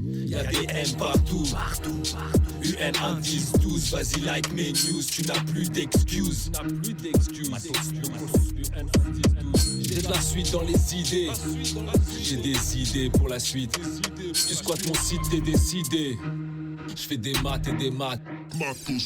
Y'a des haines partout, UN 1, 10, 12, vas-y like mes news, tu n'as plus d'excuses. J'ai de la suite dans les idées, j'ai des idées pour la suite. Tu squattes mon site, t'es décidé. Je fais des maths et des maths.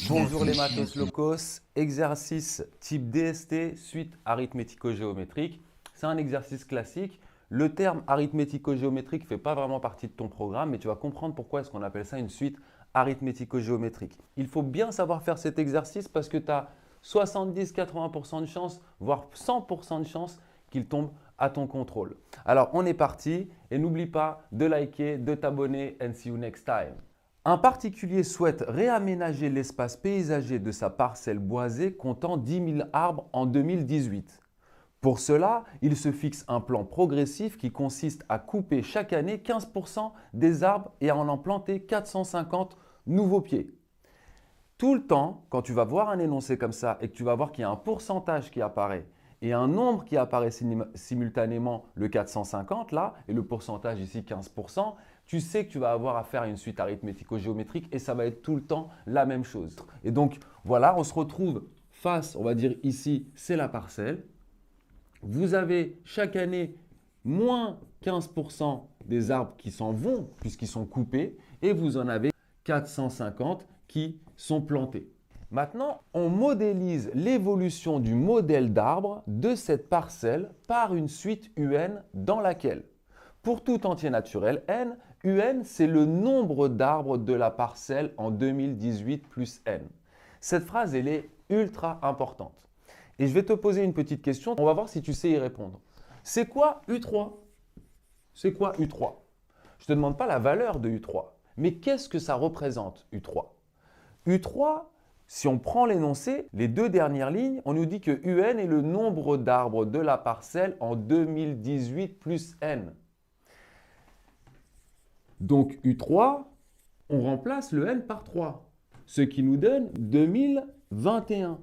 Bonjour les mathos locos, exercice type DST, suite arithmético-géométrique. C'est un exercice classique. Le terme arithmético-géométrique ne fait pas vraiment partie de ton programme, mais tu vas comprendre pourquoi est-ce qu'on appelle ça une suite arithmético-géométrique. Il faut bien savoir faire cet exercice parce que tu as 70-80% de chance, voire 100% de chance qu'il tombe à ton contrôle. Alors on est parti et n'oublie pas de liker, de t'abonner and see you next time. Un particulier souhaite réaménager l'espace paysager de sa parcelle boisée comptant 10 000 arbres en 2018. Pour cela, il se fixe un plan progressif qui consiste à couper chaque année 15% des arbres et à en planter 450 nouveaux pieds. Tout le temps, quand tu vas voir un énoncé comme ça et que tu vas voir qu'il y a un pourcentage qui apparaît et un nombre qui apparaît simultanément, le 450 là, et le pourcentage ici 15%, tu sais que tu vas avoir affaire à une suite arithmético-géométrique et ça va être tout le temps la même chose. Et donc voilà, on se retrouve face, on va dire ici, c'est la parcelle. Vous avez chaque année moins 15% des arbres qui s'en vont puisqu'ils sont coupés et vous en avez 450 qui sont plantés. Maintenant, on modélise l'évolution du modèle d'arbre de cette parcelle par une suite UN dans laquelle, pour tout entier naturel n, UN c'est le nombre d'arbres de la parcelle en 2018 plus n. Cette phrase, elle est ultra importante. Et je vais te poser une petite question, on va voir si tu sais y répondre. C'est quoi U3? C'est quoi U3? Je ne te demande pas la valeur de U3, mais qu'est-ce que ça représente U3? U3, si on prend l'énoncé, les deux dernières lignes, on nous dit que UN est le nombre d'arbres de la parcelle en 2018 plus n. Donc U3, on remplace le n par 3, ce qui nous donne 2021.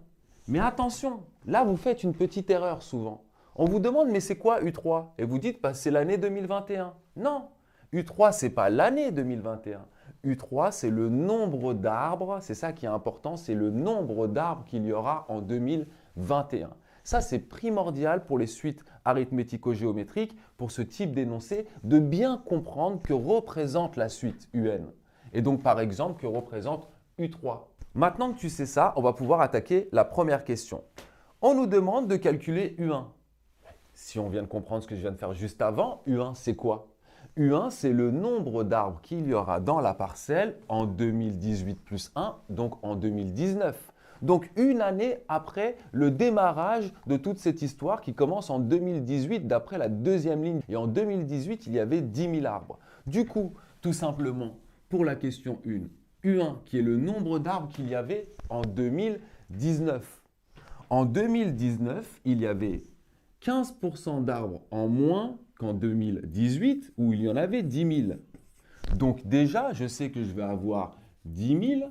Mais attention, là vous faites une petite erreur souvent. On vous demande mais c'est quoi U3? Et vous dites bah, c'est l'année 2021. Non, U3 c'est pas l'année 2021. U3 c'est le nombre d'arbres, c'est ça qui est important, c'est le nombre d'arbres qu'il y aura en 2021. Ça c'est primordial pour les suites arithmético-géométriques, pour ce type d'énoncé, de bien comprendre que représente la suite UN. Et donc par exemple que représente U3. Maintenant que tu sais ça, on va pouvoir attaquer la première question. On nous demande de calculer U1. Si on vient de comprendre ce que je viens de faire juste avant, U1 c'est quoi? U1 c'est le nombre d'arbres qu'il y aura dans la parcelle en 2018 plus 1, donc en 2019. Donc une année après le démarrage de toute cette histoire qui commence en 2018 d'après la deuxième ligne. Et en 2018, il y avait 10 000 arbres. Du coup, tout simplement, pour la question 1, U1 qui est le nombre d'arbres qu'il y avait en 2019. En 2019, il y avait 15% d'arbres en moins qu'en 2018 où il y en avait 10 000. Donc déjà, je sais que je vais avoir 10 000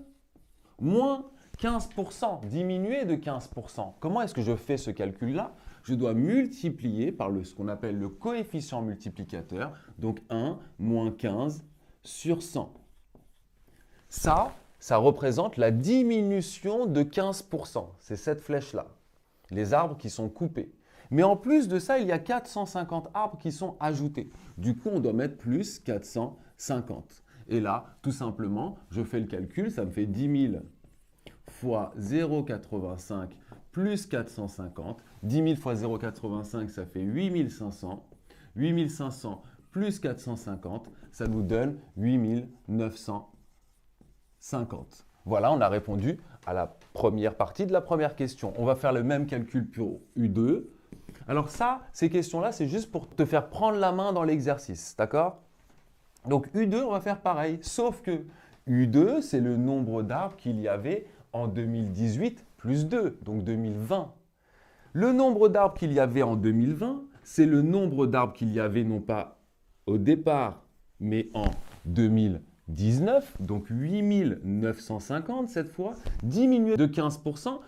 moins 15%, diminué de 15%. Comment est-ce que je fais ce calcul-là? Je dois multiplier par ce qu'on appelle le coefficient multiplicateur, donc 1 moins 15 sur 100. Ça représente la diminution de 15%. C'est cette flèche-là, les arbres qui sont coupés. Mais en plus de ça, il y a 450 arbres qui sont ajoutés. Du coup, on doit mettre plus 450. Et là, tout simplement, je fais le calcul, ça me fait 10 000 fois 0,85 plus 450. 10 000 fois 0,85, ça fait 8 500. 8 500 plus 450, ça nous donne 8 950. Voilà, on a répondu à la première partie de la première question. On va faire le même calcul pour U2. Alors ça, ces questions-là, c'est juste pour te faire prendre la main dans l'exercice, d'accord? Donc U2, on va faire pareil, sauf que U2, c'est le nombre d'arbres qu'il y avait en 2018 plus 2, donc 2020. Le nombre d'arbres qu'il y avait en 2020, c'est le nombre d'arbres qu'il y avait non pas au départ, mais en 2019, donc 8 950 cette fois, diminué de 15%,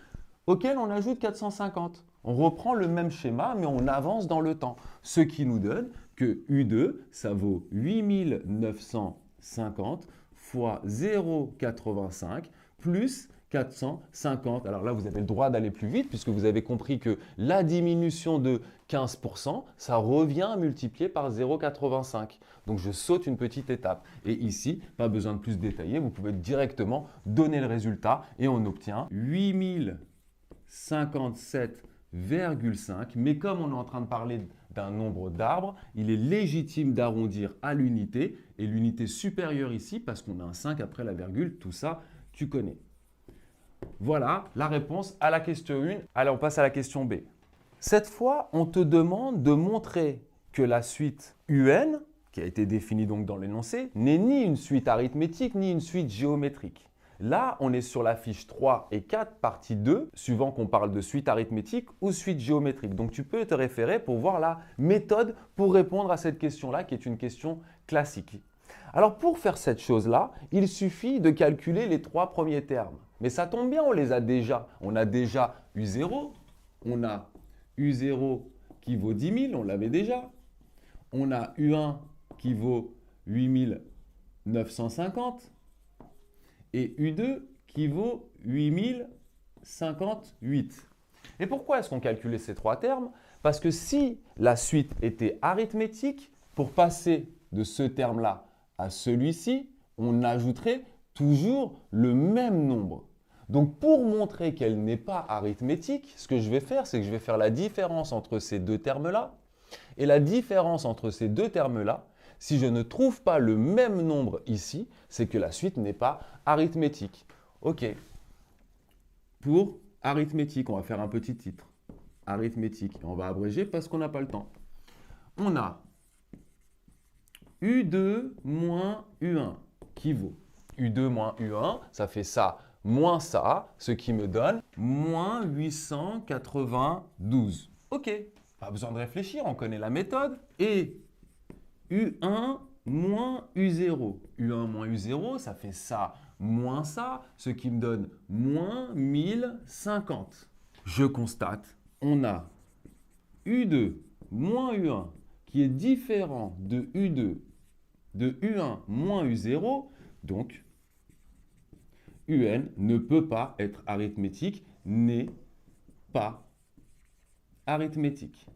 auquel on ajoute 450. On reprend le même schéma, mais on avance dans le temps. Ce qui nous donne que U2, ça vaut 8 950 50 fois 0,85 plus 450. Alors là, vous avez le droit d'aller plus vite puisque vous avez compris que la diminution de 15%, ça revient multiplié par 0,85. Donc je saute une petite étape. Et ici, pas besoin de plus détailler, vous pouvez directement donner le résultat et on obtient 8057,5. Mais comme on est en train de parler d'un nombre d'arbres, il est légitime d'arrondir à l'unité et l'unité supérieure ici parce qu'on a un 5 après la virgule, tout ça, tu connais. Voilà la réponse à la question 1. Allez, on passe à la question B. Cette fois, on te demande de montrer que la suite UN, qui a été définie donc dans l'énoncé, n'est ni une suite arithmétique ni une suite géométrique. Là, on est sur la fiche 3 et 4, partie 2, suivant qu'on parle de suite arithmétique ou suite géométrique. Donc, tu peux te référer pour voir la méthode pour répondre à cette question-là, qui est une question classique. Alors, pour faire cette chose-là, il suffit de calculer les 3 premiers termes. Mais ça tombe bien, on les a déjà. On a déjà U0, on a U0 qui vaut 10 000, on l'avait déjà. On a U1 qui vaut 8950 et U2 qui vaut 8058. Et pourquoi est-ce qu'on calculait ces 3 termes? Parce que si la suite était arithmétique, pour passer de ce terme-là à celui-ci, on ajouterait toujours le même nombre. Donc, pour montrer qu'elle n'est pas arithmétique, ce que je vais faire, c'est que je vais faire la différence entre ces deux termes-là. Et la différence entre ces deux termes-là, si je ne trouve pas le même nombre ici, c'est que la suite n'est pas arithmétique. OK. Pour arithmétique, on va faire un petit titre. Arithmétique. On va abréger parce qu'on n'a pas le temps. On a U2 moins U1 qui vaut U2 moins U1, ça fait ça moins ça, ce qui me donne moins 892. OK, pas besoin de réfléchir, on connaît la méthode. Et U1 moins U0. U1 moins U0, ça fait ça moins ça, ce qui me donne moins 1050. Je constate, on a U2 moins U1 qui est différent de U2 de U1 moins U0, donc UN ne peut pas être arithmétique, n'est pas arithmétique.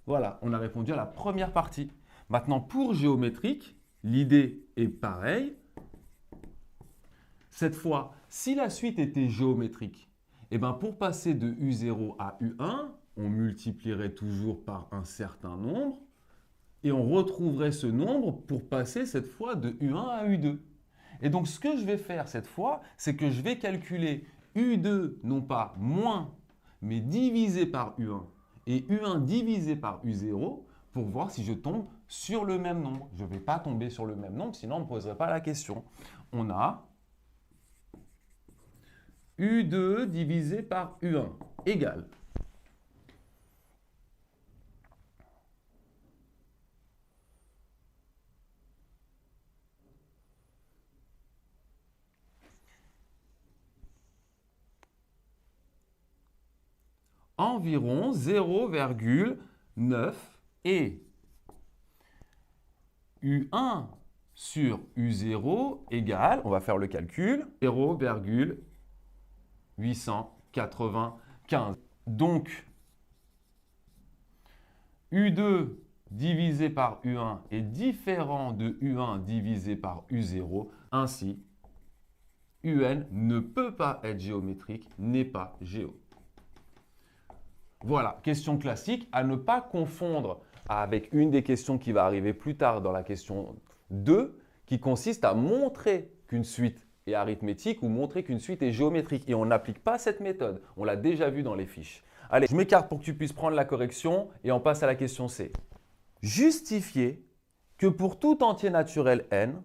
Voilà, on a répondu à la première partie. Maintenant, pour géométrique, l'idée est pareille. Cette fois, si la suite était géométrique, eh bien pour passer de U0 à U1, on multiplierait toujours par un certain nombre et on retrouverait ce nombre pour passer cette fois de U1 à U2. Et donc, ce que je vais faire cette fois, c'est que je vais calculer U2, non pas moins, mais divisé par U1 et U1 divisé par U0 pour voir si je tombe sur le même nombre. Je ne vais pas tomber sur le même nombre, sinon on ne me poserait pas la question. On a U2 divisé par U1 égale environ 0,9 et U1 sur U0 égale, on va faire le calcul, 0,895. Donc, U2 divisé par U1 est différent de U1 divisé par U0. Ainsi, UN ne peut pas être géométrique, n'est pas géo. Voilà, question classique à ne pas confondre avec une des questions qui va arriver plus tard dans la question 2, qui consiste à montrer qu'une suite est arithmétique ou montrer qu'une suite est géométrique. Et on n'applique pas cette méthode, on l'a déjà vu dans les fiches. Allez, je m'écarte pour que tu puisses prendre la correction et on passe à la question C. Justifier que pour tout entier naturel n,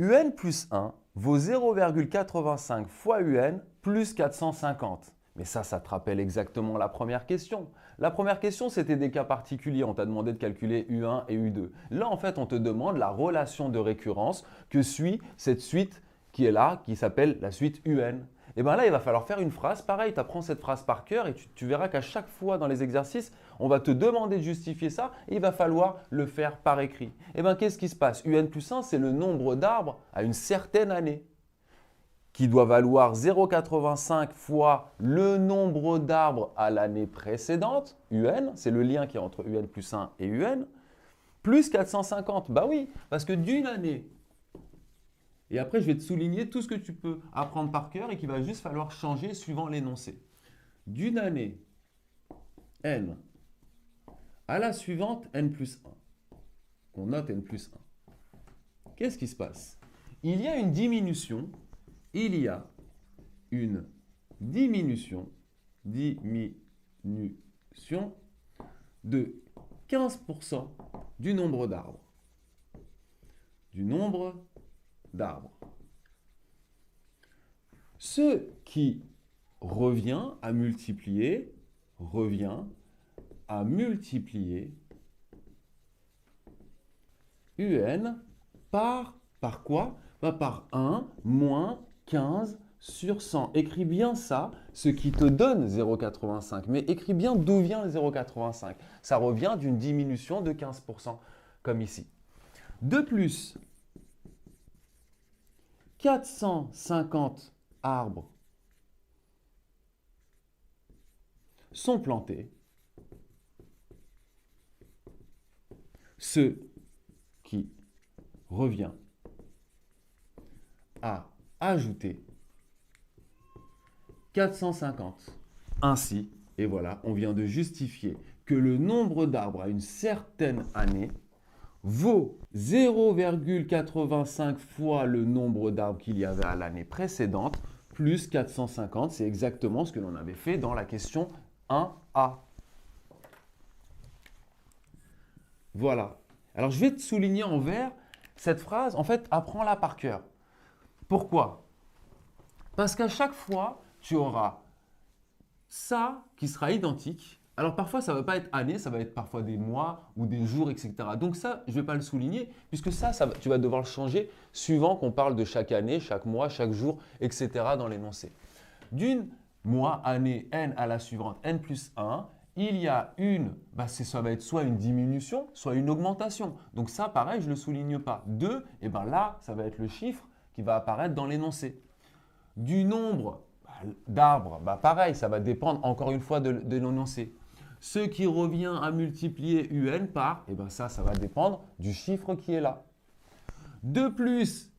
un plus 1 vaut 0,85 fois un plus 450. Mais ça te rappelle exactement la première question. La première question, c'était des cas particuliers. On t'a demandé de calculer U1 et U2. Là, en fait, on te demande la relation de récurrence que suit cette suite qui est là, qui s'appelle la suite UN. Et bien là, il va falloir faire une phrase. Pareil, tu apprends cette phrase par cœur et tu verras qu'à chaque fois dans les exercices, on va te demander de justifier ça et il va falloir le faire par écrit. Et bien, qu'est-ce qui se passe? UN plus 1, c'est le nombre d'arbres à une certaine année qui doit valoir 0,85 fois le nombre d'arbres à l'année précédente, UN, c'est le lien qui est entre UN plus 1 et UN, plus 450. Bah oui, parce que d'une année, et après je vais te souligner tout ce que tu peux apprendre par cœur et qu'il va juste falloir changer suivant l'énoncé. D'une année, N, à la suivante, N plus 1. On note N plus 1. Qu'est-ce qui se passe? Il y a une diminution de 15% du nombre d'arbres. Ce qui revient à multiplier UN par quoi? Par 1 moins 15 sur 100. Écris bien ça, ce qui te donne 0,85. Mais écris bien d'où vient le 0,85. Ça revient d'une diminution de 15%, comme ici. De plus, 450 arbres sont plantés. Ce qui revient à ajouter 450. Ainsi, et voilà, on vient de justifier que le nombre d'arbres à une certaine année vaut 0,85 fois le nombre d'arbres qu'il y avait à l'année précédente, plus 450. C'est exactement ce que l'on avait fait dans la question 1A. Voilà. Alors, je vais te souligner en vert cette phrase. En fait, apprends-la par cœur. Pourquoi? Parce qu'à chaque fois, tu auras ça qui sera identique. Alors parfois, ça ne va pas être année, ça va être parfois des mois ou des jours, etc. Donc ça, je ne vais pas le souligner, puisque tu vas devoir le changer suivant qu'on parle de chaque année, chaque mois, chaque jour, etc. dans l'énoncé. D'une mois, année, n à la suivante, n plus 1, il y a ça va être soit une diminution, soit une augmentation. Donc ça, pareil, je ne le souligne pas. 2, et bien là, ça va être le chiffre qui va apparaître dans l'énoncé. Du nombre d'arbres, pareil, ça va dépendre encore une fois de l'énoncé. Ce qui revient à multiplier UN par, ça va dépendre du chiffre qui est là. De plus,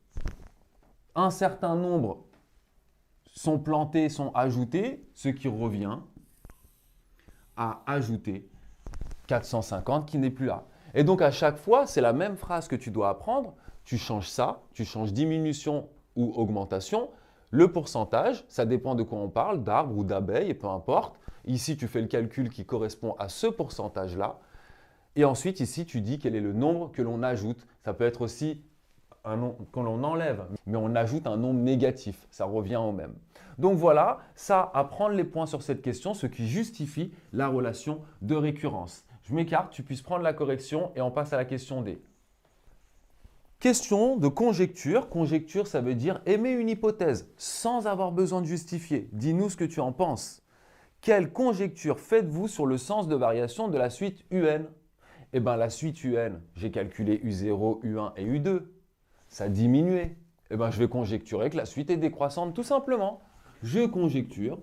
un certain nombre sont plantés, sont ajoutés, ce qui revient à ajouter 450 qui n'est plus là. Et donc à chaque fois, c'est la même phrase que tu dois apprendre. Tu changes ça, tu changes diminution ou augmentation. Le pourcentage, ça dépend de quoi on parle, d'arbres ou d'abeilles, et peu importe. Ici, tu fais le calcul qui correspond à ce pourcentage-là. Et ensuite, ici, tu dis quel est le nombre que l'on ajoute. Ça peut être aussi un nombre que l'on enlève, mais on ajoute un nombre négatif. Ça revient au même. Donc voilà, ça, à prendre les points sur cette question, ce qui justifie la relation de récurrence. Je m'écarte, tu puisses prendre la correction et on passe à la question D. Question de conjecture. Conjecture, ça veut dire émet une hypothèse sans avoir besoin de justifier. Dis-nous ce que tu en penses. Quelle conjecture faites-vous sur le sens de variation de la suite UN? Eh bien, la suite UN, j'ai calculé U0, U1 et U2. Ça diminuait. Eh bien, je vais conjecturer que la suite est décroissante tout simplement. Je conjecture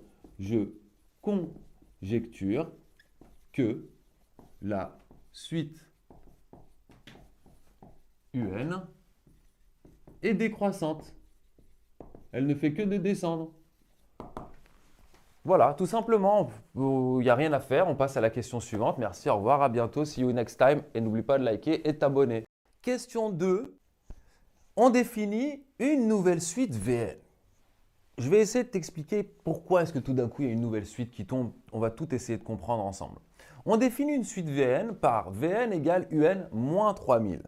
que la suite UN est décroissante. Elle ne fait que de descendre. Voilà, tout simplement, il n'y a rien à faire. On passe à la question suivante. Merci, au revoir, à bientôt. See you next time. Et n'oublie pas de liker et de t'abonner. Question 2. On définit une nouvelle suite VN. Je vais essayer de t'expliquer pourquoi est-ce que tout d'un coup, il y a une nouvelle suite qui tombe. On va tout essayer de comprendre ensemble. On définit une suite VN par VN égale UN moins 3000.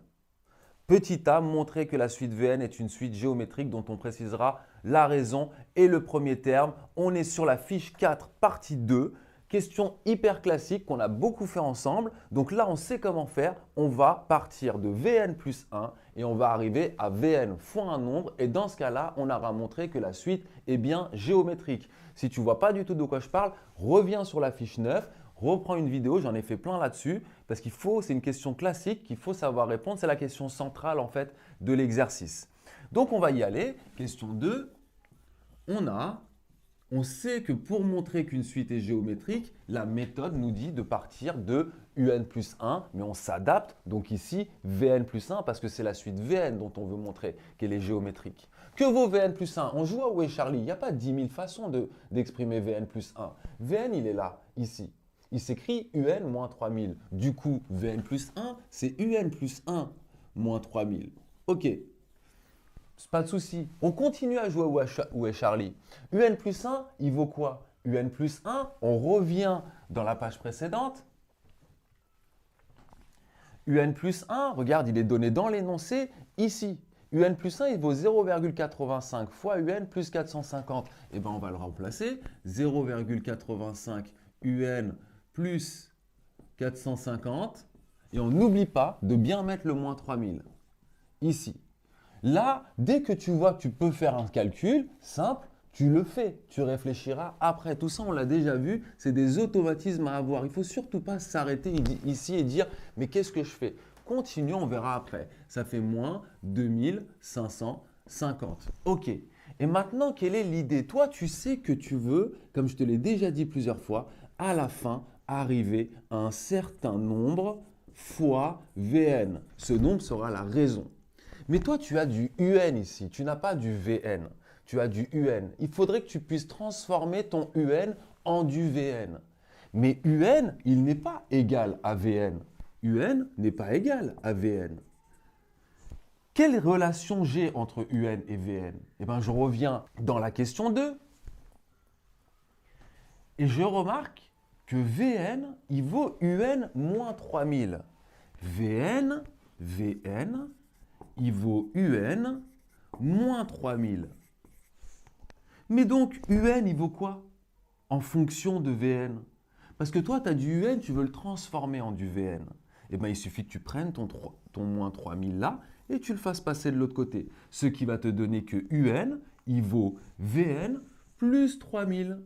Petit a, montrer que la suite VN est une suite géométrique dont on précisera la raison et le premier terme. On est sur la fiche 4, partie 2, Question hyper classique qu'on a beaucoup fait ensemble. Donc là, on sait comment faire. On va partir de Vn plus 1 et on va arriver à Vn fois un nombre. Et dans ce cas-là, on aura montré que la suite est bien géométrique. Si tu ne vois pas du tout de quoi je parle, reviens sur la fiche 9, reprends une vidéo, j'en ai fait plein là-dessus. Parce c'est une question classique qu'il faut savoir répondre. C'est la question centrale en fait de l'exercice. Donc on va y aller. Question 2, on sait que pour montrer qu'une suite est géométrique, la méthode nous dit de partir de un plus 1, mais on s'adapte. Donc ici, Vn plus 1, parce que c'est la suite Vn dont on veut montrer qu'elle est géométrique. Que vaut Vn plus 1? On joue à Où est Charlie? Il n'y a pas 10 000 façons d'exprimer Vn plus 1. Vn, il est là, ici. Il s'écrit un moins 3000. Du coup, Vn plus 1, c'est un plus 1 moins 3000. OK. Pas de souci. On continue à jouer Où est Charlie? Un plus 1, il vaut quoi? Un plus 1, on revient dans la page précédente. Un plus 1, regarde, il est donné dans l'énoncé ici. Un plus 1, il vaut 0,85 fois un plus 450. Eh bien, on va le remplacer. 0,85 un plus 450. Et on n'oublie pas de bien mettre le moins 3000 ici. Là, dès que tu vois que tu peux faire un calcul simple, tu le fais. Tu réfléchiras après. Tout ça, on l'a déjà vu, c'est des automatismes à avoir. Il ne faut surtout pas s'arrêter ici et dire « mais qu'est-ce que je fais ?» Continue, on verra après. Ça fait moins 2550. OK. Et maintenant, quelle est l'idée? Toi, tu sais que tu veux, comme je te l'ai déjà dit plusieurs fois, à la fin, arriver à un certain nombre fois Vn. Ce nombre sera la raison. Mais toi, tu as du un ici, tu n'as pas du Vn, tu as du un. Il faudrait que tu puisses transformer ton un en du Vn. Mais un, il n'est pas égal à Vn. Un n'est pas égal à Vn. Quelle relation j'ai entre un et Vn? Eh bien, je reviens dans la question 2 et je remarque que Vn, il vaut un moins 3000. Vn, il vaut un moins 3000. Mais donc, un, il vaut quoi? En fonction de Vn. Parce que toi, tu as du un, tu veux le transformer en du Vn. Eh bien, il suffit que tu prennes ton moins 3000 là et tu le fasses passer de l'autre côté. Ce qui va te donner que un, il vaut Vn plus 3000.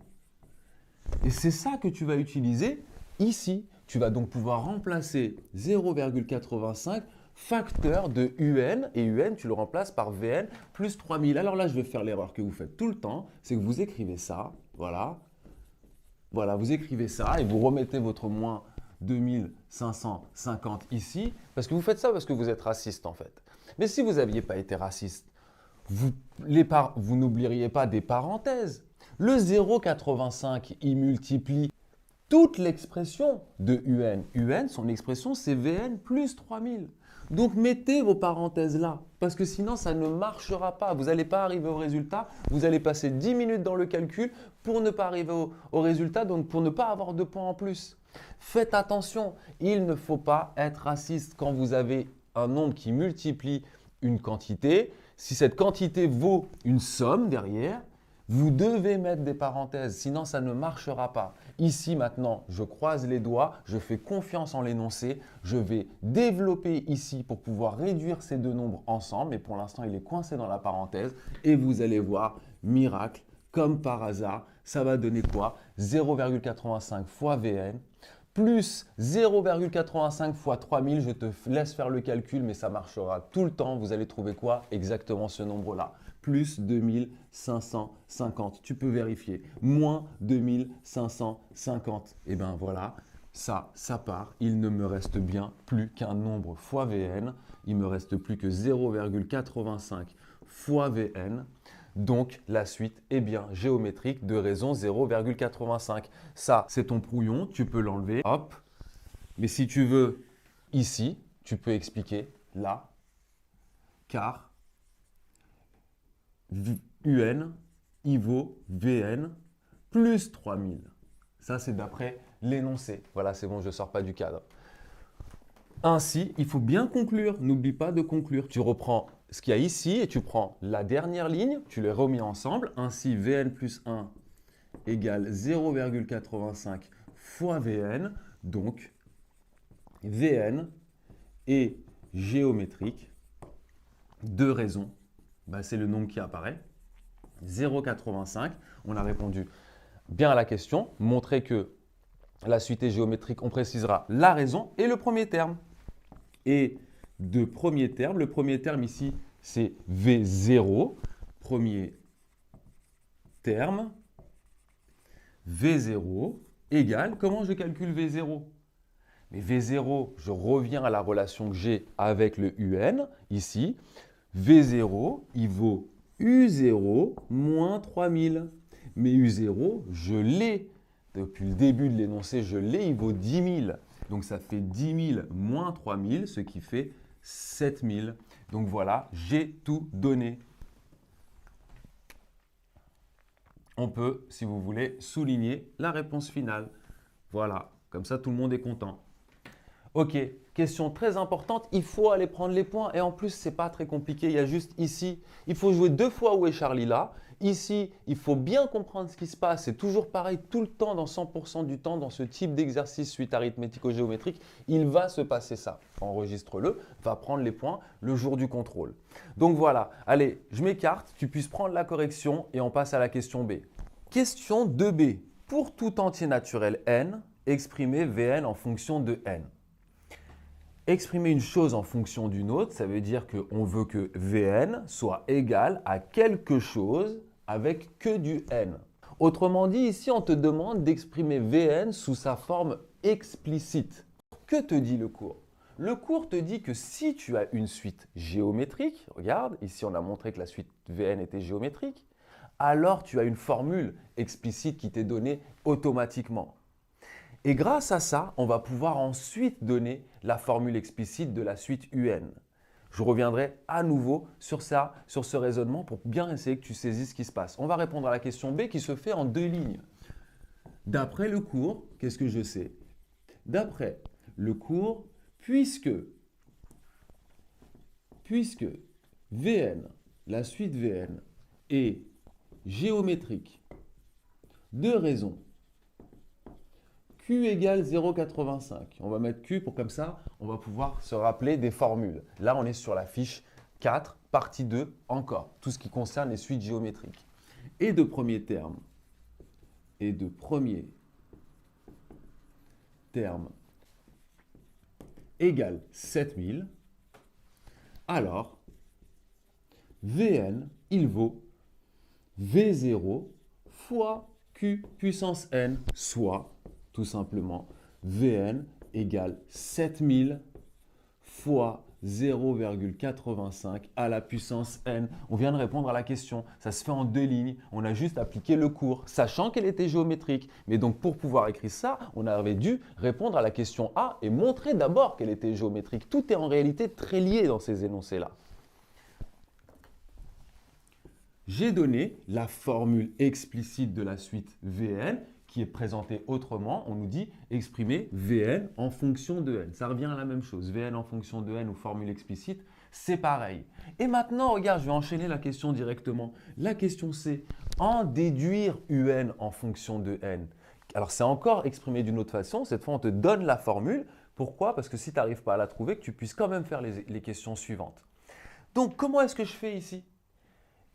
Et c'est ça que tu vas utiliser ici. Tu vas donc pouvoir remplacer 0,85 facteur de un, et un, tu le remplaces par Vn plus 3000. Alors là, je vais faire l'erreur que vous faites tout le temps, c'est que vous écrivez ça, voilà. Voilà, vous écrivez ça et vous remettez votre moins 2550 ici, parce que vous faites ça parce que vous êtes raciste en fait. Mais si vous n'aviez pas été raciste, vous n'oublieriez pas des parenthèses. Le 0,85, il multiplie toute l'expression de un. Un, son expression, c'est Vn plus 3000. Donc, mettez vos parenthèses là, parce que sinon, ça ne marchera pas. Vous n'allez pas arriver au résultat. Vous allez passer 10 minutes dans le calcul pour ne pas arriver au résultat, donc pour ne pas avoir de points en plus. Faites attention, il ne faut pas être raciste quand vous avez un nombre qui multiplie une quantité. Si cette quantité vaut une somme derrière, vous devez mettre des parenthèses, sinon ça ne marchera pas. Ici maintenant, je croise les doigts, je fais confiance en l'énoncé, je vais développer ici pour pouvoir réduire ces deux nombres ensemble, mais pour l'instant il est coincé dans la parenthèse et vous allez voir, miracle, comme par hasard, ça va donner quoi? 0,85 fois Vn plus 0,85 fois 3000, je te laisse faire le calcul, mais ça marchera tout le temps. Vous allez trouver quoi? Exactement ce nombre-là. Plus 2550. Tu peux vérifier. Moins 2550. Et bien voilà, ça part. Il ne me reste bien plus qu'un nombre fois Vn. Il me reste plus que 0,85 fois Vn. Donc, la suite est bien géométrique de raison 0,85. Ça, c'est ton brouillon, tu peux l'enlever. Hop. Mais si tu veux, ici, tu peux expliquer là, car un, il vaut Vn plus 3000. Ça, c'est d'après l'énoncé. Voilà, c'est bon, je ne sors pas du cadre. Ainsi, il faut bien conclure. N'oublie pas de conclure. Tu reprends ce qu'il y a ici et tu prends la dernière ligne, tu les remets ensemble. Ainsi, Vn plus 1 égale 0,85 fois Vn. Donc, Vn est géométrique. Deux raisons. Ben, c'est le nombre qui apparaît. 0,85. On a répondu bien à la question. Montrer que la suite est géométrique, on précisera la raison et le premier terme. Et de premier terme, le premier terme ici, c'est V0. Premier terme, V0 égale, comment je calcule V0? Mais V0, je reviens à la relation que j'ai avec le UN, ici. V0, il vaut U0 moins 3000. Mais U0, je l'ai. Depuis le début de l'énoncé, je l'ai, il vaut 10 000. Donc ça fait 10 000 moins 3000, ce qui fait 7000. Donc voilà, j'ai tout donné. On peut, si vous voulez, souligner la réponse finale. Voilà, comme ça tout le monde est content. Ok, question très importante, il faut aller prendre les points et en plus, ce n'est pas très compliqué, il y a juste ici, il faut jouer 2 fois où est Charlie là. Ici, il faut bien comprendre ce qui se passe, c'est toujours pareil tout le temps, dans 100% du temps, dans ce type d'exercice suite arithmético-géométrique, il va se passer ça. Enregistre-le, va prendre les points le jour du contrôle. Donc voilà, allez, je m'écarte, tu puisses prendre la correction et on passe à la question B. Question 2B. Pour tout entier naturel n, exprimez Vn en fonction de n. Exprimer une chose en fonction d'une autre, ça veut dire qu'on veut que Vn soit égal à quelque chose avec que du n. Autrement dit, ici, on te demande d'exprimer Vn sous sa forme explicite. Que te dit le cours? Le cours te dit que si tu as une suite géométrique, regarde, ici on a montré que la suite Vn était géométrique, alors tu as une formule explicite qui t'est donnée automatiquement. Et grâce à ça, on va pouvoir ensuite donner la formule explicite de la suite UN. Je reviendrai à nouveau sur ça, sur ce raisonnement pour bien essayer que tu saisisses ce qui se passe. On va répondre à la question B qui se fait en 2 lignes. D'après le cours, qu'est-ce que je sais? D'après le cours, puisque Vn, la suite Vn est géométrique, 2 raisons. Q égale 0,85. On va mettre Q pour comme ça, on va pouvoir se rappeler des formules. Là, on est sur la fiche 4, partie 2, encore. Tout ce qui concerne les suites géométriques. Et de premier terme égale 7000. Alors, Vn, il vaut V0 fois Q puissance n, soit tout simplement Vn égale 7000 fois 0,85 à la puissance n. On vient de répondre à la question. Ça se fait en 2 lignes. On a juste appliqué le cours, sachant qu'elle était géométrique. Mais donc, pour pouvoir écrire ça, on avait dû répondre à la question A et montrer d'abord qu'elle était géométrique. Tout est en réalité très lié dans ces énoncés-là. J'ai donné la formule explicite de la suite Vn qui est présentée autrement. On nous dit exprimer Vn en fonction de n. Ça revient à la même chose. Vn en fonction de n ou formule explicite, c'est pareil. Et maintenant, regarde, je vais enchaîner la question directement. La question c'est en déduire Un en fonction de n. Alors, c'est encore exprimé d'une autre façon. Cette fois, on te donne la formule. Pourquoi? Parce que si tu n'arrives pas à la trouver, que tu puisses quand même faire les questions suivantes. Donc, comment est-ce que je fais ici?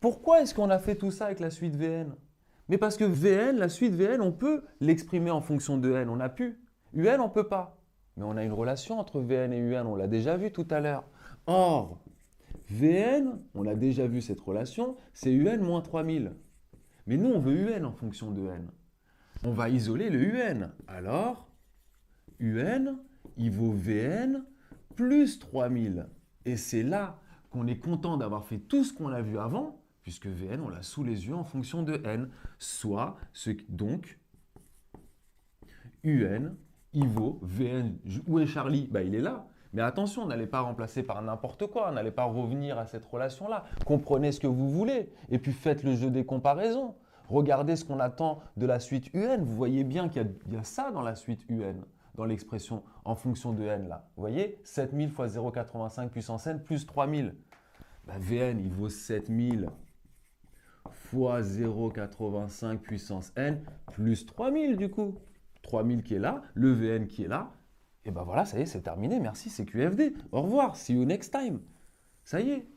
Pourquoi est-ce qu'on a fait tout ça avec la suite Vn? Mais parce que Vn, la suite Vn, on peut l'exprimer en fonction de n, on a pu. Un, on ne peut pas. Mais on a une relation entre Vn et Un, on l'a déjà vu tout à l'heure. Or, Vn, on a déjà vu cette relation, c'est Un moins 3000. Mais nous, on veut Un en fonction de n. On va isoler le Un. Alors, Un, il vaut Vn plus 3000. Et c'est là qu'on est content d'avoir fait tout ce qu'on a vu avant, puisque Vn, on l'a sous les yeux en fonction de n. Soit, donc, Un, il vaut Vn. Où est Charlie? Il est là. Mais attention, n'allez pas remplacer par n'importe quoi. N'allez pas revenir à cette relation-là. Comprenez ce que vous voulez. Et puis faites le jeu des comparaisons. Regardez ce qu'on attend de la suite Un. Vous voyez bien qu'il y a ça dans la suite Un, dans l'expression en fonction de n là. Vous voyez? 7000 fois 0,85 puissance n plus 3000. Vn, il vaut 7000 fois 0,85 puissance n plus 3000 du coup. 3000 qui est là, le Vn qui est là. Et ben voilà, ça y est, c'est terminé. Merci, c'est QFD. Au revoir, see you next time. Ça y est.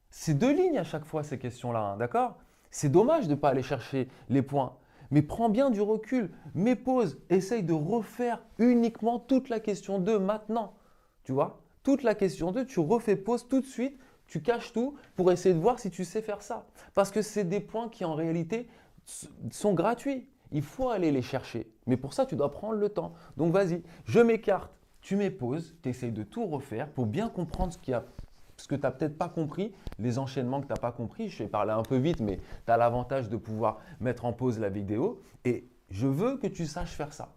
C'est 2 lignes à chaque fois ces questions-là, hein, d'accord? C'est dommage de ne pas aller chercher les points. Mais prends bien du recul, mets pause, essaye de refaire uniquement toute la question 2 maintenant. Tu vois? Toute la question 2, tu refais pause tout de suite, tu caches tout pour essayer de voir si tu sais faire ça. Parce que c'est des points qui en réalité sont gratuits. Il faut aller les chercher. Mais pour ça, tu dois prendre le temps. Donc vas-y, je m'écarte, tu mets pause, tu essayes de tout refaire pour bien comprendre ce que tu n'as peut-être pas compris, les enchaînements que tu n'as pas compris. Je vais parler un peu vite, mais tu as l'avantage de pouvoir mettre en pause la vidéo. Et je veux que tu saches faire ça.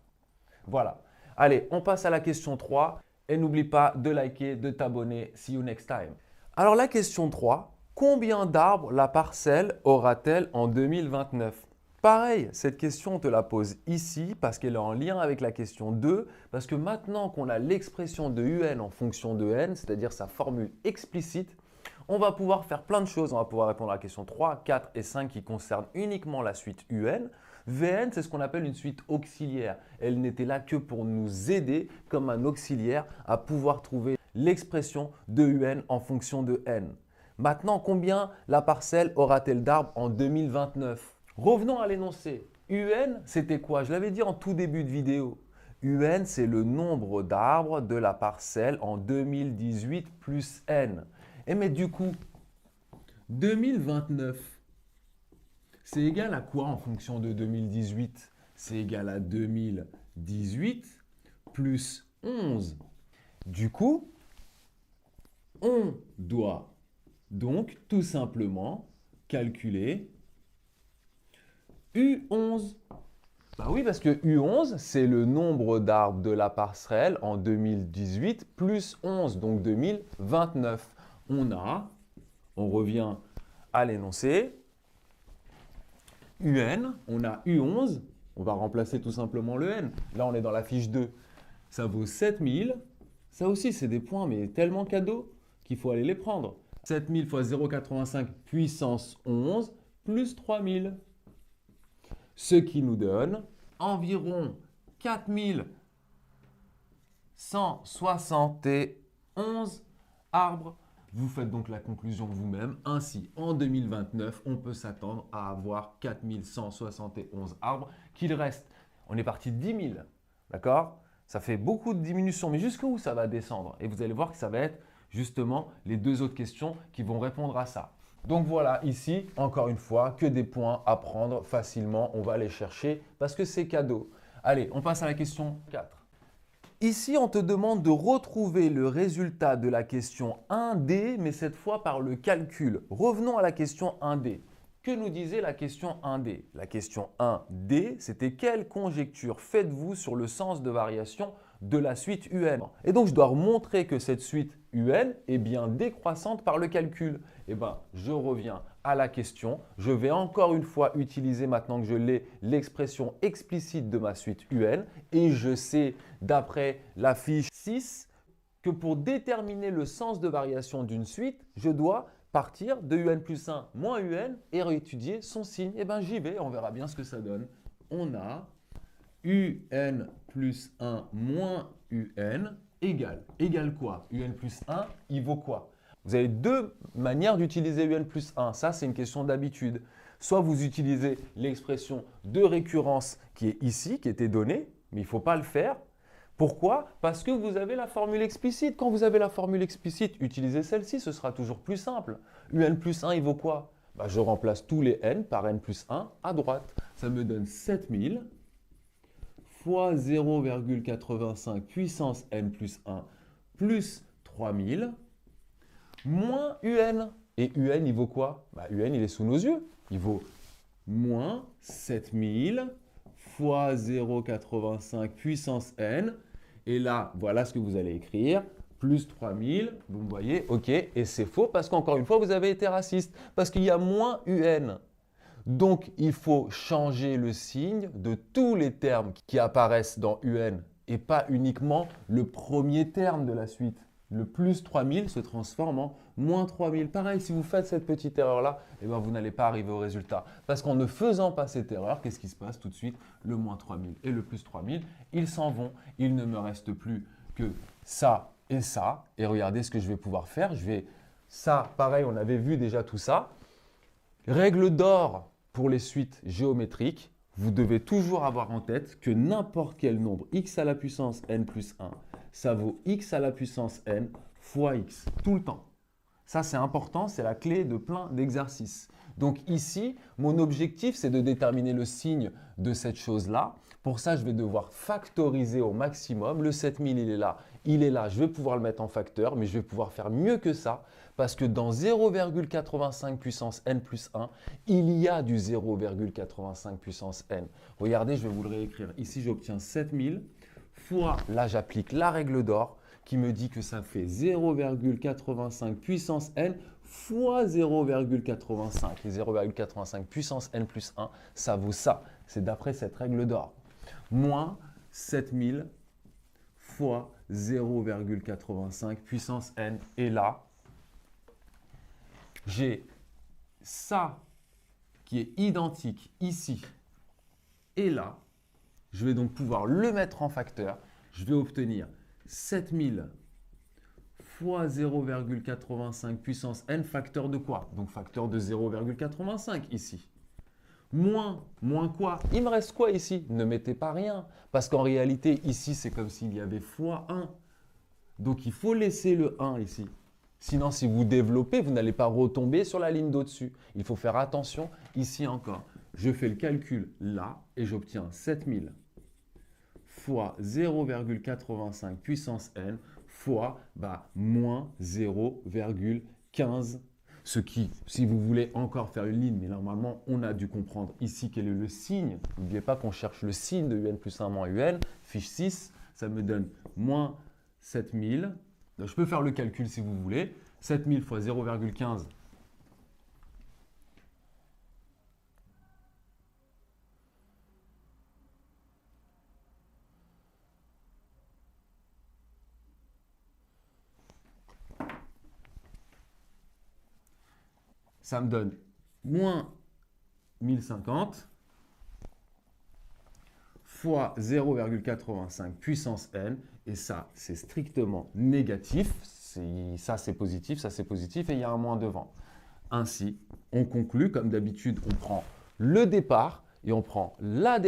Voilà. Allez, on passe à la question 3. Et n'oublie pas de liker, de t'abonner. See you next time. Alors la question 3, combien d'arbres la parcelle aura-t-elle en 2029? Pareil, cette question, on te la pose ici parce qu'elle est en lien avec la question 2, parce que maintenant qu'on a l'expression de UN en fonction de N, c'est-à-dire sa formule explicite, on va pouvoir faire plein de choses. On va pouvoir répondre à la question 3, 4 et 5 qui concernent uniquement la suite UN. Vn, c'est ce qu'on appelle une suite auxiliaire. Elle n'était là que pour nous aider comme un auxiliaire à pouvoir trouver l'expression de UN en fonction de N. Maintenant, combien la parcelle aura-t-elle d'arbres en 2029? Revenons à l'énoncé. UN, c'était quoi? Je l'avais dit en tout début de vidéo. UN, c'est le nombre d'arbres de la parcelle en 2018 plus N. Et mais du coup, 2029, c'est égal à quoi en fonction de 2018? C'est égal à 2018 plus 11. Du coup, on doit donc tout simplement calculer U11. Bah oui, parce que U11, c'est le nombre d'arbres de la parcelle en 2018 plus 11, donc 2029. On revient à l'énoncé, UN, on a U11, on va remplacer tout simplement le N. Là, on est dans la fiche 2. Ça vaut 7000. Ça aussi, c'est des points, mais tellement cadeaux qu'il faut aller les prendre. 7000 fois 0,85 puissance 11 plus 3000. Ce qui nous donne environ 4171 arbres. Vous faites donc la conclusion vous-même. Ainsi, en 2029, on peut s'attendre à avoir 4171 arbres qu'il reste. On est parti de 10 000, d'accord? Ça fait beaucoup de diminution, mais jusqu'où ça va descendre? Et vous allez voir que ça va être justement les 2 autres questions qui vont répondre à ça. Donc voilà, ici, encore une fois, que des points à prendre facilement. On va les chercher parce que c'est cadeau. Allez, on passe à la question 4. Ici, on te demande de retrouver le résultat de la question 1D, mais cette fois par le calcul. Revenons à la question 1D. Que nous disait la question 1D? La question 1D, c'était quelle conjecture faites-vous sur le sens de variation de la suite UN? Et donc, je dois montrer que cette suite UN est bien décroissante par le calcul. Eh bien, je reviens à la question. Je vais encore une fois utiliser, maintenant que je l'ai, l'expression explicite de ma suite UN. Et je sais, d'après la fiche 6, que pour déterminer le sens de variation d'une suite, je dois partir de UN plus 1 moins UN et réétudier son signe. Eh bien, j'y vais, on verra bien ce que ça donne. On a UN plus 1 moins UN égale. Égale quoi? UN plus 1, il vaut quoi? Vous avez 2 manières d'utiliser UN plus 1. Ça, c'est une question d'habitude. Soit vous utilisez l'expression de récurrence qui est ici, qui était donnée, mais il ne faut pas le faire. Pourquoi? Parce que vous avez la formule explicite. Quand vous avez la formule explicite, utilisez celle-ci, ce sera toujours plus simple. UN plus 1, il vaut quoi? Bah, je remplace tous les N par N plus 1 à droite. Ça me donne 7000 fois 0,85 puissance N plus 1 plus 3000 moins UN. Et UN, il vaut quoi? Bah, UN, il est sous nos yeux. Il vaut moins 7000 fois 0,85 puissance N. Et là, voilà ce que vous allez écrire. Plus 3000, vous me voyez, ok. Et c'est faux parce qu'encore une fois, vous avez été raciste. Parce qu'il y a moins UN. Donc, il faut changer le signe de tous les termes qui apparaissent dans UN et pas uniquement le premier terme de la suite. le plus 3000 se transforme en moins 3000. Pareil, si vous faites cette petite erreur-là, eh ben, vous n'allez pas arriver au résultat. Parce qu'en ne faisant pas cette erreur, qu'est-ce qui se passe tout de suite? Le moins 3000 et le plus 3000, ils s'en vont. Il ne me reste plus que ça et ça. Et regardez ce que je vais pouvoir faire. Ça, pareil, on avait vu déjà tout ça. Règle d'or pour les suites géométriques. Vous devez toujours avoir en tête que n'importe quel nombre x à la puissance n plus 1, ça vaut x à la puissance n fois x, tout le temps. Ça, c'est important, c'est la clé de plein d'exercices. Donc ici, mon objectif, c'est de déterminer le signe de cette chose-là. Pour ça, je vais devoir factoriser au maximum. Le 7000, il est là. Il est là, je vais pouvoir le mettre en facteur, mais je vais pouvoir faire mieux que ça parce que dans 0,85 puissance n plus 1, il y a du 0,85 puissance n. Regardez, je vais vous le réécrire. Ici, j'obtiens 7000 fois, là, j'applique la règle d'or qui me dit que ça fait 0,85 puissance n fois 0,85. Et 0,85 puissance n plus 1, ça vaut ça. C'est d'après cette règle d'or. Moins 7000 fois 0,85 puissance n. Et là, j'ai ça qui est identique ici et là. Je vais donc pouvoir le mettre en facteur. Je vais obtenir 7000 fois 0,85 puissance n, facteur de quoi? Donc facteur de 0,85 ici. Moins quoi? Il me reste quoi ici? Ne mettez pas rien. Parce qu'en réalité, ici, c'est comme s'il y avait fois 1. Donc, il faut laisser le 1 ici. Sinon, si vous développez, vous n'allez pas retomber sur la ligne d'au-dessus. Il faut faire attention ici encore. Je fais le calcul là et j'obtiens 7000 fois 0,85 puissance n fois moins 0,15. Ce qui, si vous voulez encore faire une ligne, mais normalement, on a dû comprendre ici quel est le signe. N'oubliez pas qu'on cherche le signe de un plus 1 moins un. Fiche 6, ça me donne moins 7000. Donc, je peux faire le calcul si vous voulez. 7000 fois 0,15. Ça me donne moins 1050 fois 0,85 puissance n. Et ça, c'est strictement négatif. Ça, c'est positif, ça, c'est positif. Et il y a un moins devant. Ainsi, on conclut, comme d'habitude, on prend le départ et on prend la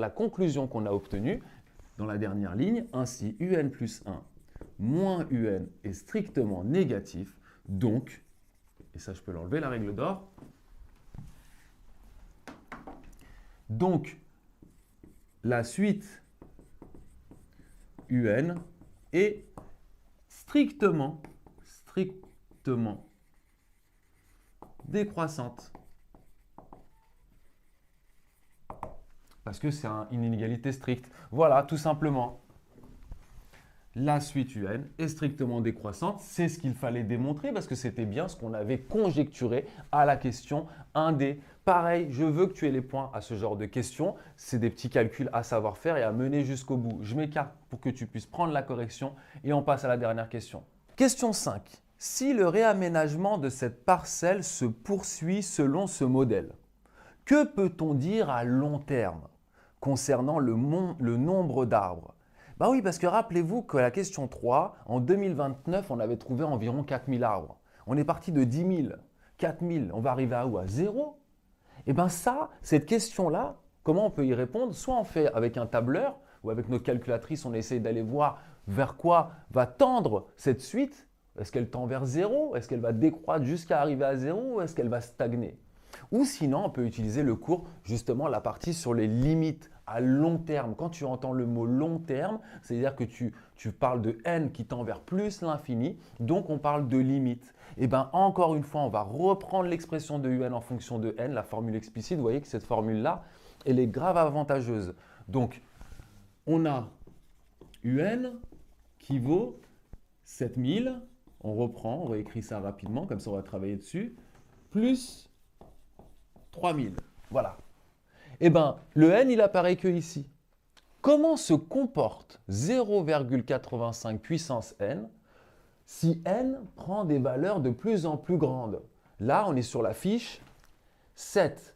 conclusion qu'on a obtenue dans la dernière ligne. Ainsi, un plus 1 moins un est strictement négatif. Donc, et ça, je peux l'enlever, la règle d'or. Donc, la suite un est strictement décroissante. Parce que c'est une inégalité stricte. Voilà, tout simplement. La suite un est strictement décroissante. C'est ce qu'il fallait démontrer parce que c'était bien ce qu'on avait conjecturé à la question 1D. Pareil, je veux que tu aies les points à ce genre de questions. C'est des petits calculs à savoir faire et à mener jusqu'au bout. Je m'écarte pour que tu puisses prendre la correction et on passe à la dernière question. Question 5. Si le réaménagement de cette parcelle se poursuit selon ce modèle, que peut-on dire à long terme concernant le nombre d'arbres? Bah oui, parce que rappelez-vous que la question 3, en 2029, on avait trouvé environ 4000 arbres. On est parti de 10 000, 4000, on va arriver à où? À 0? Et bien ça, cette question-là, comment on peut y répondre? Soit on fait avec un tableur ou avec notre calculatrice, on essaye d'aller voir vers quoi va tendre cette suite. Est-ce qu'elle tend vers 0? Est-ce qu'elle va décroître jusqu'à arriver à 0 ou est-ce qu'elle va stagner? Ou sinon, on peut utiliser le cours, justement, la partie sur les limites à long terme. Quand tu entends le mot long terme, c'est-à-dire que tu parles de n qui tend vers plus l'infini, donc on parle de limite. Et bien, encore une fois, on va reprendre l'expression de un en fonction de n, la formule explicite. Vous voyez que cette formule-là, elle est grave avantageuse. Donc, on a un qui vaut 7000. On reprend, on réécrit ça rapidement, comme ça on va travailler dessus, plus 3000. Voilà. Eh bien, le n, il apparaît que ici. Comment se comporte 0,85 puissance n si n prend des valeurs de plus en plus grandes. Là, on est sur la fiche 7.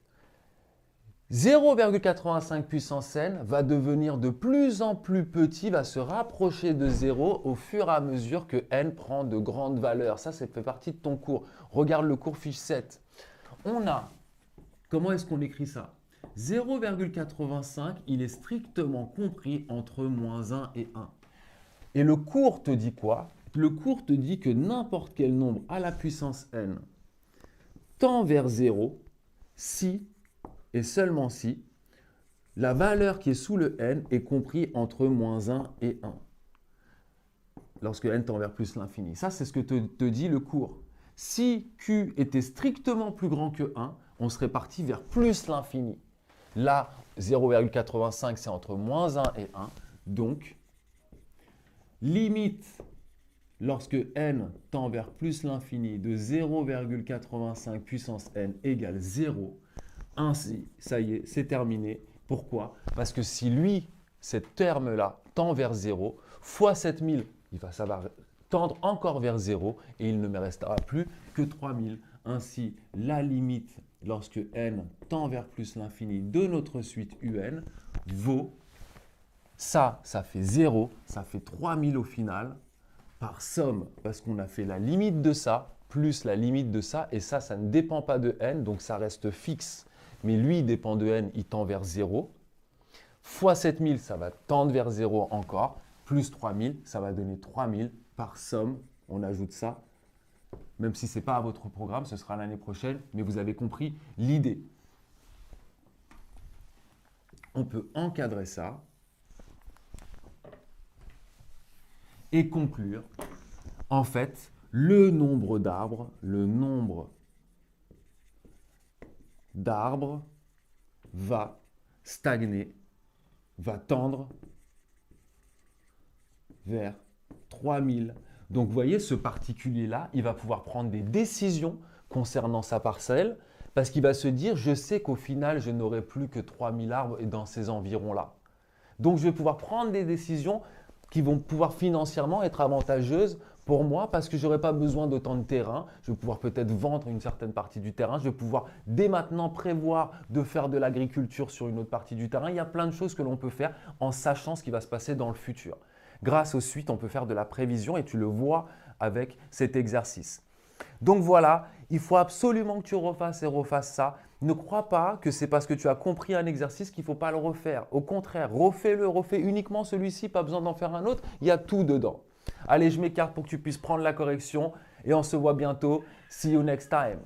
0,85 puissance n va devenir de plus en plus petit, va se rapprocher de 0 au fur et à mesure que n prend de grandes valeurs. Ça fait partie de ton cours. Regarde le cours fiche 7. On a, comment est-ce qu'on écrit ça? 0,85, il est strictement compris entre moins 1 et 1. Et le cours te dit quoi? Le cours te dit que n'importe quel nombre à la puissance n tend vers 0 si et seulement si la valeur qui est sous le n est comprise entre moins 1 et 1. Lorsque n tend vers plus l'infini. Ça, c'est ce que te dit le cours. Si q était strictement plus grand que 1, on serait parti vers plus l'infini. Là, 0,85, c'est entre moins 1 et 1. Donc, limite, lorsque n tend vers plus l'infini de 0,85 puissance n égale 0, ainsi, ça y est, c'est terminé. Pourquoi? Parce que si lui, cet terme-là, tend vers 0, fois 7000, ça va tendre encore vers 0 et il ne me restera plus que 3000. Ainsi, la limite, lorsque n tend vers plus l'infini de notre suite un, vaut ça fait 0, ça fait 3000 au final, par somme, parce qu'on a fait la limite de ça, plus la limite de ça, et ça ne dépend pas de n, donc ça reste fixe. Mais lui, il dépend de n, il tend vers 0. Fois 7000, ça va tendre vers 0 encore. Plus 3000, ça va donner 3000 par somme. On ajoute ça. Même si ce n'est pas à votre programme, ce sera l'année prochaine. Mais vous avez compris l'idée. On peut encadrer ça et conclure. En fait, le nombre d'arbres va stagner, va tendre vers 3000. Donc, vous voyez, ce particulier-là, il va pouvoir prendre des décisions concernant sa parcelle parce qu'il va se dire, je sais qu'au final, je n'aurai plus que 3000 arbres dans ces environs-là. Donc, je vais pouvoir prendre des décisions qui vont pouvoir financièrement être avantageuses pour moi parce que je n'aurai pas besoin d'autant de terrain. Je vais pouvoir peut-être vendre une certaine partie du terrain. Je vais pouvoir dès maintenant prévoir de faire de l'agriculture sur une autre partie du terrain. Il y a plein de choses que l'on peut faire en sachant ce qui va se passer dans le futur. Grâce aux suites, on peut faire de la prévision et tu le vois avec cet exercice. Donc voilà, il faut absolument que tu refasses et refasses ça. Ne crois pas que c'est parce que tu as compris un exercice qu'il ne faut pas le refaire. Au contraire, refais-le, refais uniquement celui-ci, pas besoin d'en faire un autre. Il y a tout dedans. Allez, je m'écarte pour que tu puisses prendre la correction et on se voit bientôt. See you next time.